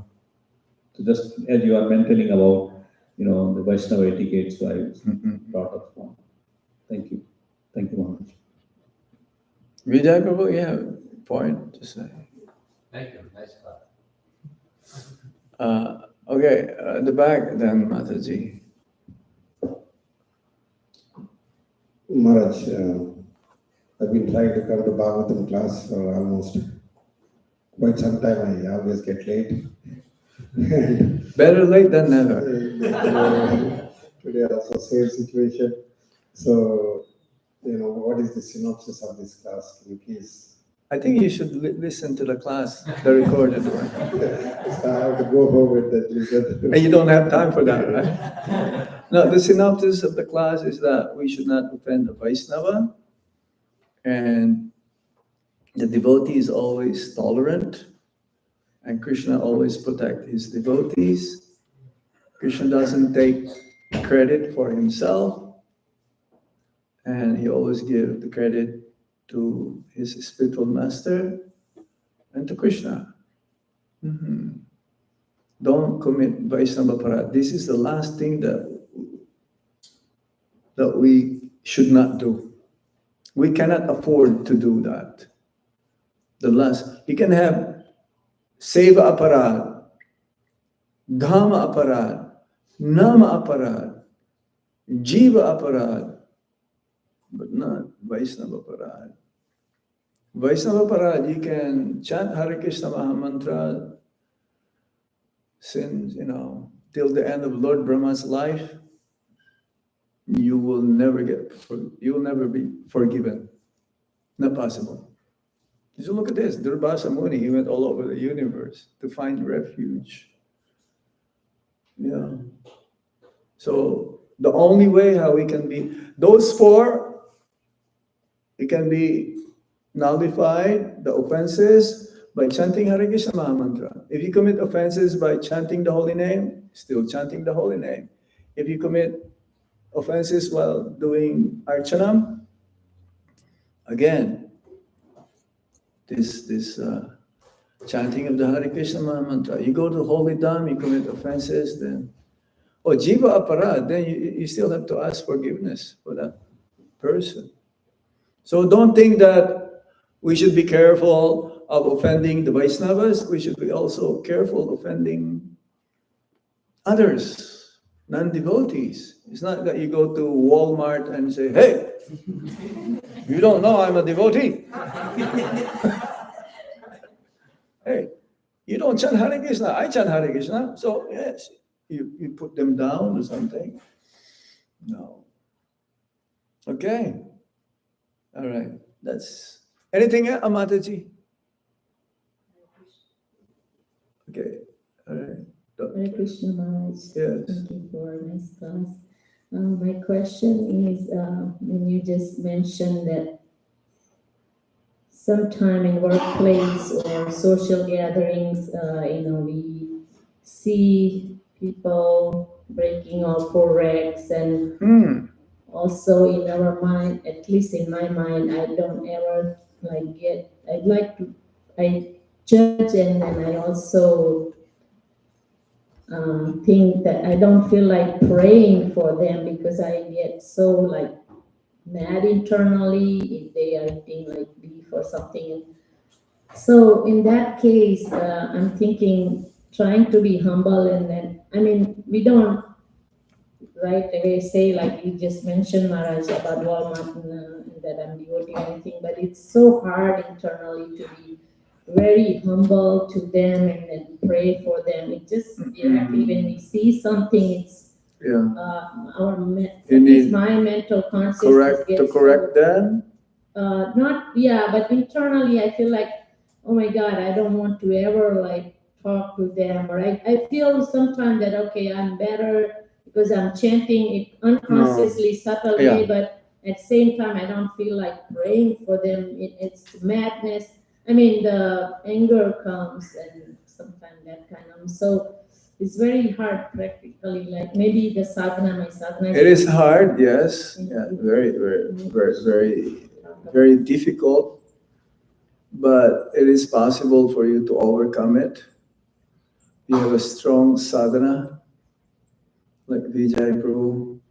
S4: So just as you are mentioning about, the Vaishnava etiquette, so I brought up one. Thank you. Thank you, Maharaj.
S1: Vijay Prabhu, you have a point to say.
S2: Thank you. Nice thought.
S1: Okay, the back then, Mataji.
S5: Maharaj, I've been trying to come to Bhagavatam class for almost quite some time. I always get late.
S1: Better late than never.
S5: Today also same situation. So, what is the synopsis of this class? Can you please?
S1: I think you should listen to the class, the recorded one.
S5: So I have to go home and then listen.
S1: And you don't have time for that, right? No, the synopsis of the class is that we should not offend the Vaishnava, and the devotee is always tolerant, and Krishna always protects his devotees. Krishna doesn't take credit for himself, and he always gives the credit to his spiritual master and to Krishna. Don't commit Vaishnava Parad. This is the last thing that we should not do. We cannot afford to do that. The last, you can have Seva Aparad, Dhamma Aparad, Nama Aparad, Jiva Aparad, but not Vaishnava Parad. Vaishnava Parad, you can chant Hare Krishna Maha Mantra since, till the end of Lord Brahma's life. You will never be forgiven. Not possible. Just look at this. Duvasa Muni, he went all over the universe to find refuge. Yeah. So the only way how we can be, those four, it can be nullified, the offenses, by chanting Hare Krishna Maha Mantra. If you commit offenses by chanting the holy name, still chanting the holy name. If you commit offenses while doing Archanam, again, this chanting of the Hare Krishna Maha Mantra. You go to Holy Dham, you commit offenses, then, Jiva Aparad, then you still have to ask forgiveness for that person. So don't think that we should be careful of offending the Vaishnavas. We should be also careful offending others, non-devotees. It's not that you go to Walmart and say, hey, you don't know I'm a devotee. Hey, you don't chant Hare Krishna, I chant Hare Krishna. So yes, you put them down or something. No. Okay. All right. That's anything else, Amataji? Okay. All right.
S6: Hare Krishna Maharaj.
S1: Yes.
S6: Thank you for a nice class. My question is, when you just mentioned that sometime in workplace or social gatherings, we see people breaking all four regs, and also in our mind, at least in my mind, I don't ever I judge, and then I also think that I don't feel like praying for them because I get so mad internally if they are eating beef or something. So in that case, I'm thinking, trying to be humble, and then we don't right away say like you just mentioned, Maharaj, about Walmart and that I'm devoting anything, but it's so hard internally to be very humble to them and then pray for them. It just directly when we see something, it's
S1: You need
S6: my mental consciousness gets
S1: correct them.
S6: but internally I feel like, oh my God, I don't want to ever talk to them, or I feel sometimes that okay, I'm better because I'm chanting it unconsciously, subtly, but at the same time I don't feel like praying for them. It's madness. The anger comes, and sometimes that kind of, so it's very hard practically, maybe the sadhana, my sadhana.
S1: It is hard, yes. Yeah, very, very, very, very, very difficult. But it is possible for you to overcome it. You have a strong sadhana, like Vijay Prabhu.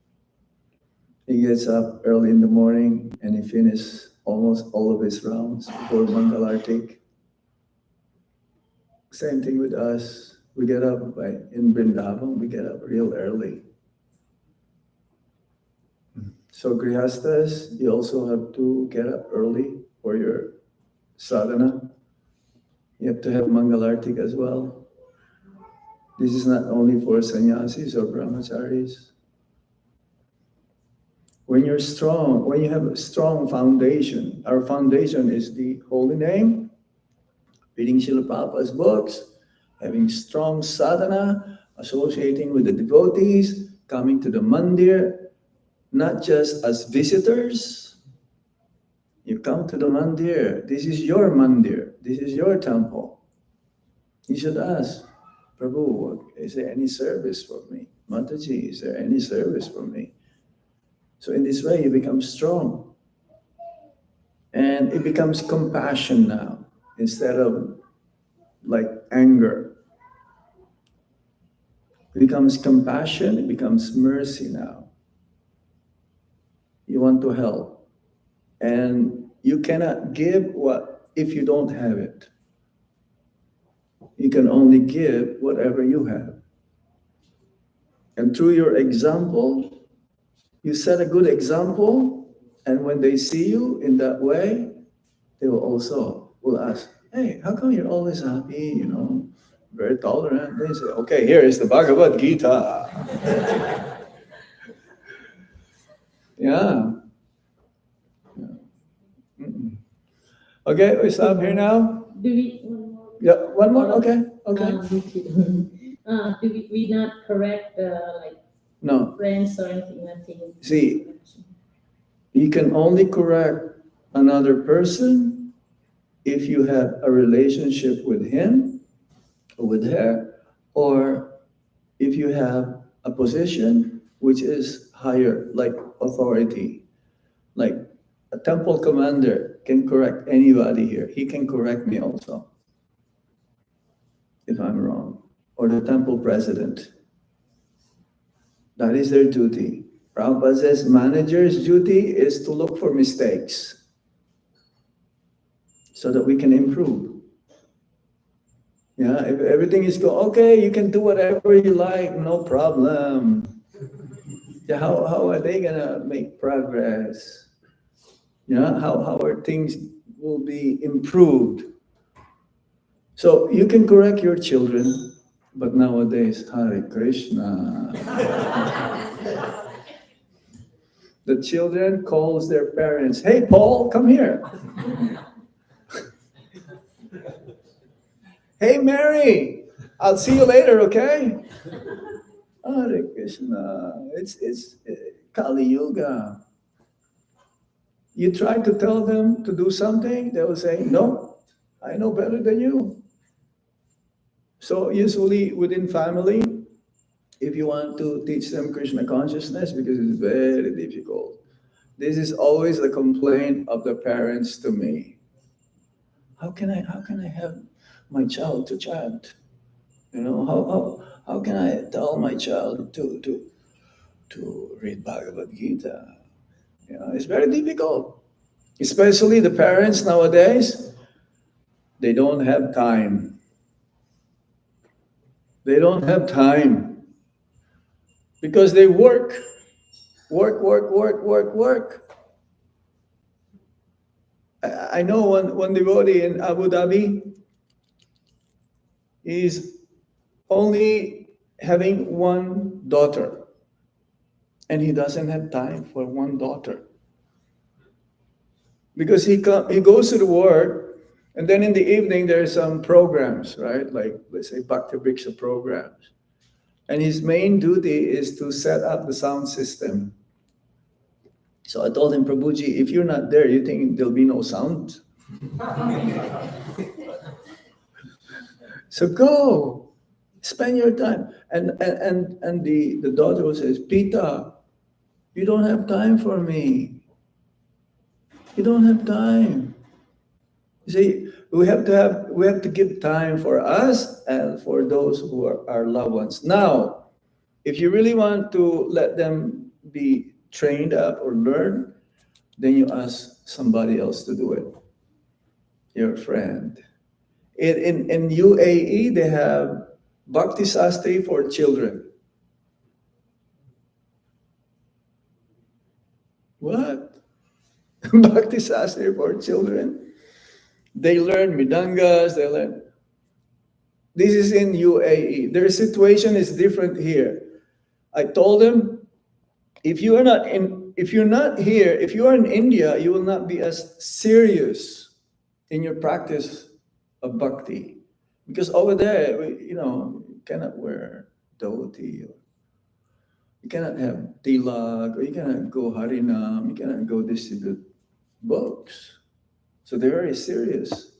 S1: He gets up early in the morning and he finishes almost all of his rounds before Mangalartik. Same thing with us. We get up in Vrindavan, we get up real early. So Grihastas, you also have to get up early for your sadhana. You have to have Mangalartik as well. This is not only for sannyasis or brahmacharis. When you're strong, when you have a strong foundation, our foundation is the holy name, reading Srila Prabhupada's books, having strong sadhana, associating with the devotees, coming to the mandir, not just as visitors. You come to the mandir. This is your mandir. This is your temple. You should ask, Prabhu, is there any service for me? Mataji, is there any service for me? So in this way, you become strong. And it becomes compassion now, instead of anger. It becomes compassion, it becomes mercy now. You want to help. And you cannot give if you don't have it. You can only give whatever you have. And through your example, you set a good example, and when they see you in that way, they will ask, hey, how come you're always happy, very tolerant? They say, okay, here is the Bhagavad Gita. Yeah. Okay, we stop here now.
S6: Do we
S1: Yeah, one more. Okay.
S6: do we not correct
S1: No.
S6: friends or anything, nothing.
S1: See, you can only correct another person if you have a relationship with him or with her, or if you have a position which is higher, like authority. Like a temple commander can correct anybody here. He can correct me also if I'm wrong, or the temple president. That is their duty. Prabhupada says manager's duty is to look for mistakes so that we can improve. Yeah, if everything is go okay, you can do whatever you like, no problem. Yeah, how are they gonna make progress? Yeah, how are things will be improved? So you can correct your children, but nowadays, Hare Krishna. The children calls their parents, hey Paul, come here. Hey Mary, I'll see you later, okay? Hare Krishna, it's Kali Yuga. You try to tell them to do something, they will say, no, I know better than you. So usually within family, if you want to teach them Krishna consciousness, because it's very difficult, this is always the complaint of the parents to me. How can I have my child to chant? You know, how can I tell my child to read Bhagavad Gita? You know, it's very difficult. Especially the parents nowadays, they don't have time. They don't have time because they work. I know one devotee in Abu Dhabi is only having one daughter, and he doesn't have time for one daughter because he goes to the work, and then in the evening there are some programs, right? Like let's say Bhakti Vriksha programs, and his main duty is to set up the sound system. So I told him, Prabhuji, if you're not there, you think there'll be no sound? So go, spend your time. And the daughter says, Pita, you don't have time for me. You don't have time. You see, we have to give time for us and for those who are our loved ones. Now, if you really want to let them be trained up or learn, then you ask somebody else to do it. Your friend. In UAE, they have Bhakti Sastri for children. What? Bhakti Sastri for children? They learn Midangas, they learn. This is in UAE. Their situation is different here. I told them, if you're not here, if you are in India, you will not be as serious in your practice of bhakti. Because over there, you cannot wear dhoti, or you cannot have tilak, or you cannot go harinam, you cannot go distribute books. So they're very serious.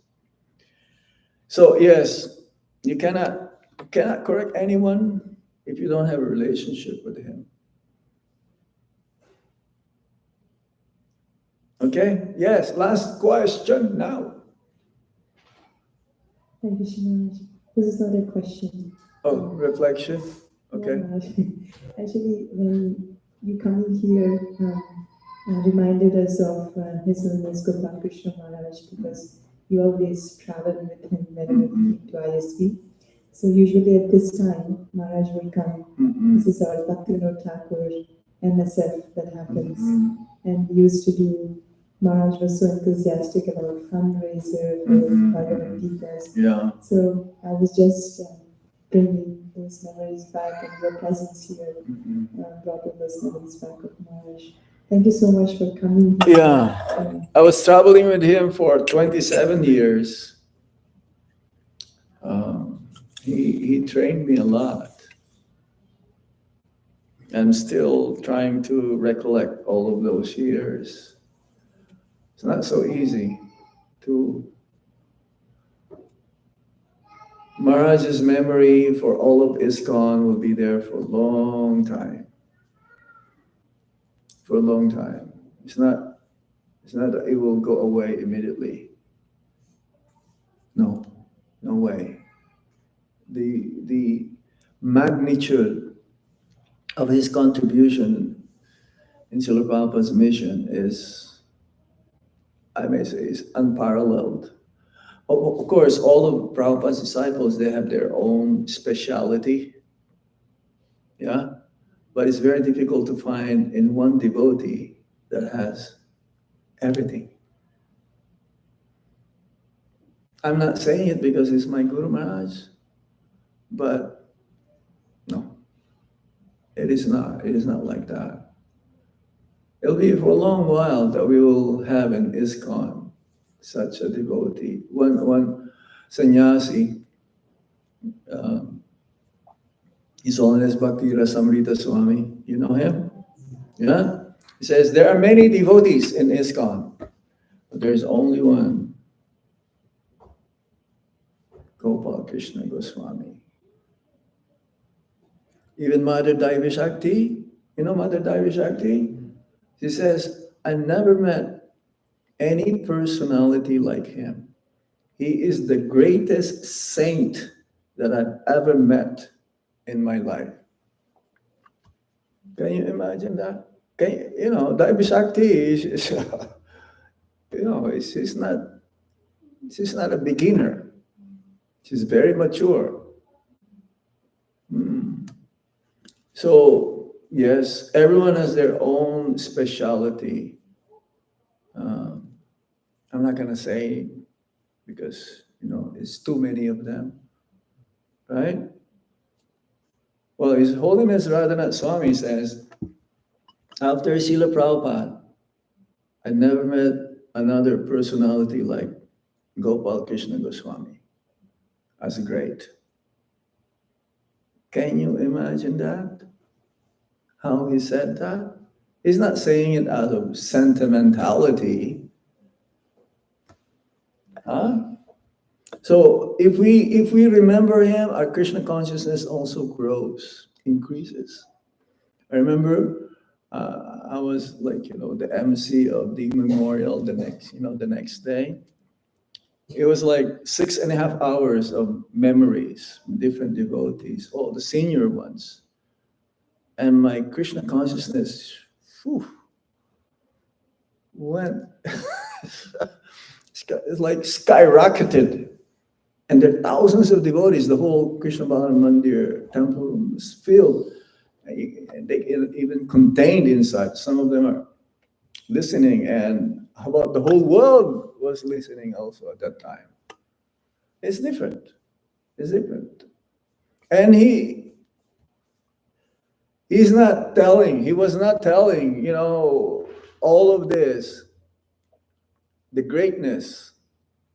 S1: So yes, you cannot correct anyone if you don't have a relationship with him. Okay, yes, last question now.
S7: Thank you, Shimaraj. This is not a question.
S1: Oh, reflection. Okay.
S7: No, actually, when you coming here, reminded us of His Holiness Gopal Krishna Maharaj, because you always travel with him whenever we came to ISB. So usually at this time, Maharaj will come. This is our Bhaktivinoda Thakur NSF that happens. And we used to do, Maharaj was so enthusiastic about fundraiser for Bhagavad Gita's.
S1: Yeah.
S7: So I was just bringing those memories back, and your presence here brought in those memories back of Maharaj. Thank you so much for coming.
S1: Yeah. I was traveling with him for 27 years. He trained me a lot. I'm still trying to recollect all of those years. It's not so easy to. Maharaj's memory for all of ISKCON will be there for a long time. For a long time. It's not that it will go away immediately. No way. The magnitude of his contribution in Srila Prabhupada's mission is, I may say, is unparalleled. Of course, all of Prabhupada's disciples, they have their own speciality. Yeah? But it's very difficult to find in one devotee that has everything. I'm not saying it because he's my Guru Maharaj, but no, it is not. It is not like that. It'll be for a long while that we will have in ISKCON such a devotee. One sannyasi, His Holiness Bhakti Rasamrita Swami, you know him? Yeah? He says, there are many devotees in ISKCON, but there's only one, Gopal Krishna Goswami. Even Mother Daivi Shakti, you know Mother Daivi Shakti? She says, I never met any personality like him. He is the greatest saint that I've ever met in my life. Can you imagine that? Daivi Shakti is she's not a beginner. She's very mature. So, yes, everyone has their own specialty. I'm not going to say because, it's too many of them, right? Well, His Holiness Radhanath Swami says, after Srila Prabhupada, I never met another personality like Gopal Krishna Goswami as great. Can you imagine that? How he said that? He's not saying it out of sentimentality. So if we remember him, our Krishna consciousness also grows, increases. I remember I was like, the MC of the memorial the next day. It was like 6.5 hours of memories, different devotees, all the senior ones. And my Krishna consciousness went, it's like skyrocketed. And there are thousands of devotees. The whole Krishna Balaram Mandir temple room is filled. And they even contained inside. Some of them are listening. And how about the whole world was listening also at that time? It's different. It's different. And he was not telling, all of this, the greatness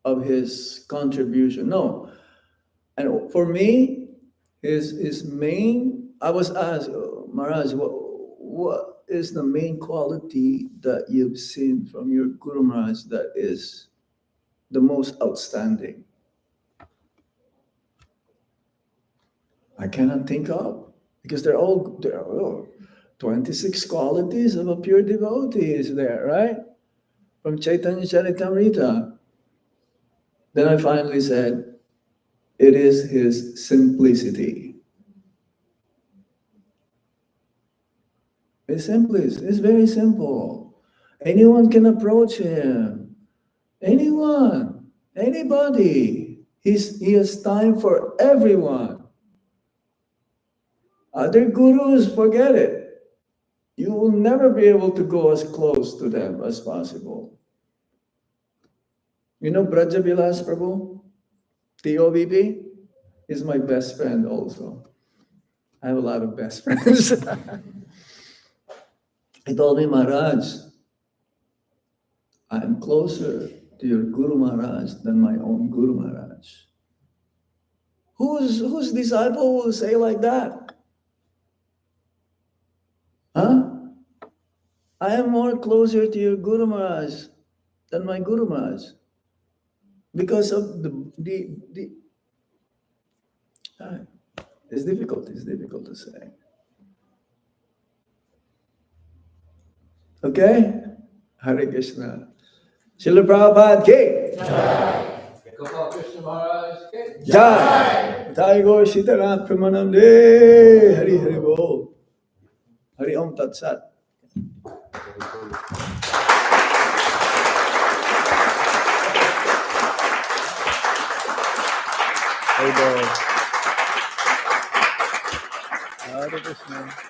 S1: of his contribution. No. And for me, his main, I was asked, Maharaj, what is the main quality that you've seen from your Guru Maharaj that is the most outstanding? I cannot think of, because there are 26 qualities of a pure devotee is there, right? From Chaitanya Charitamrita. Then I finally said, it is his simplicity. It's very simple. Anyone can approach him. Anyone, anybody. He has time for everyone. Other gurus, forget it. You will never be able to go as close to them as possible. You know Braja Vilas Prabhu? TOVP? Is my best friend also. I have a lot of best friends. He told me, Maharaj, I am closer to your Guru Maharaj than my own Guru Maharaj. Whose disciple will say like that? Huh? I am more closer to your Guru Maharaj than my Guru Maharaj because of the it's difficult to say. Okay? Hare Krishna. Srila Prabhupada ki
S2: Gopal Krishna Maharaj.
S1: Jai. Jai Gaur Sitaram Pramanande. Hari Hari Bol. Hari Om Tat Sat. Hari Bol. Hare Krishna.